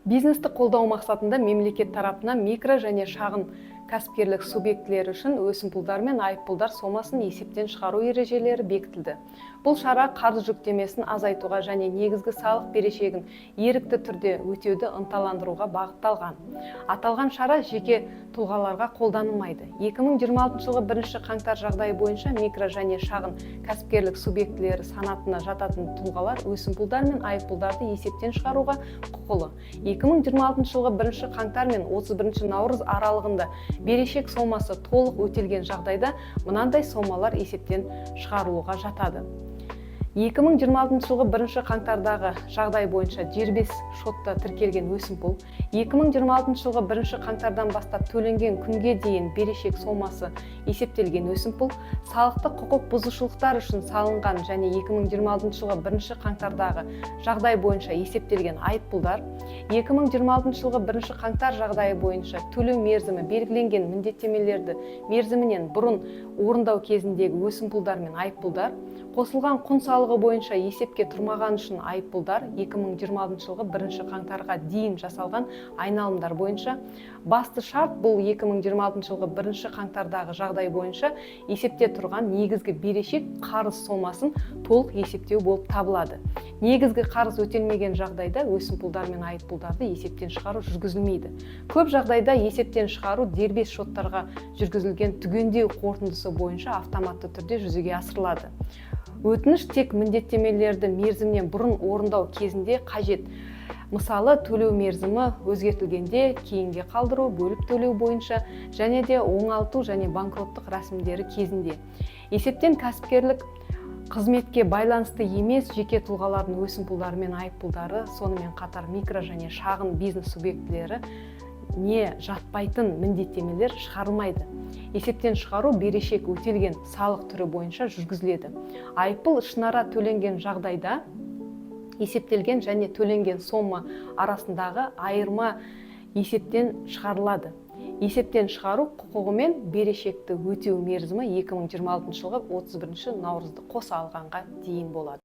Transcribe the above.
Бизнесті қолдау мақсатында мемлекет тарапынан микро және шағын кәсіпкерлік субъектілері үшін өсімпұлдар мен айыппұлдар сомасын есептен шығару ережелері бекітілді. Бұл шара қарыз жүктемесін азайтуға және негізгі салық берешегін ерікті түрде өтеуді ынталандыруға бағытталған. Аталған шара жеке тұлғаларға қолданылмайды. 2026 жылғы 1 қаңтар жағдайы бойынша микро және шағын кәсіпкерлік субъектілері санатына жататын тұлғалар өсімпұлдар мен айыппұлдарды есептен шығаруға құқылы. 2026 жылғы 1 қаңтар мен 31 наурыз аралығында берешек сомасы толық өтелген жағдайда мынандай сомалар есептен шығарылуға жатады. 2026 жылғы 1 қаңтардағы жағдай бойынша дербес шотта тіркелген өсімпұл, 2026 жылғы 1 қаңтардан бастап төленген күнге дейін берешек сомасы есептелген өсімпұл, салықтық құқық бұзушылықтар үшін салынған және 2026 жылғы 1 қаңтардағы жағдай бойынша есептелген айыппұлдар, 2026 жылғы 1 қаңтар жағдайы бойынша төлеу мерзімі белгіленген міндеттемелерді мерзімінен бұрын орындау кезіндегі өсімпұлдар мен айыппұлдар, қосылған құн салығы бойынша есепке тұрмаған үшін айыппұлдар, 2026 жылғы 1 қаңтарға дейін жасалған айналымдар бойынша. Басты шарт бұл 2026 жылғы 1 қаңтардағы жағдай бойынша есепте тұрған негізгі берешек қарыз сомасын толық есептеу болып табылады. Негізгі қарыз өтелмеген жағдайда өсімпұлдар мен айыппұлдарды есептен шығару жүргізілмейді. Көп жағдайда есептен шығару дербес шоттарға жүргізілген түгендеу қорытындысы бойынша автоматты түрде жүзеге асырылады. Өтініш тек міндеттемелерді мерзімнен бұрын орындау кезінде қажет. Мысалы, төлеу мерзімі өзгертілгенде кейінге қалдыру, бөліп төлеу бойынша және де оңалту және банкроттық рәсімдері кезінде. Есептен кәсіпкерлік қызметке байланысты емес жеке тұлғалардың өсімпұлдары мен айыппұлдары, сонымен қатар микро және шағын бизнес субъектілері не жатпайтын міндеттемелер шығарылмайды. Есептен шығару берешек өтелген салық түрі бойынша жүргізіледі. Айыппұл ішінара төленген жағдайда есептелген және төленген сома арасындағы айырма есептен шығарылады. Есептен шығару құқығымен берешекті өтеу мерзімі 2026 жылғы 31 наурызды қоса алғанға дейін болады.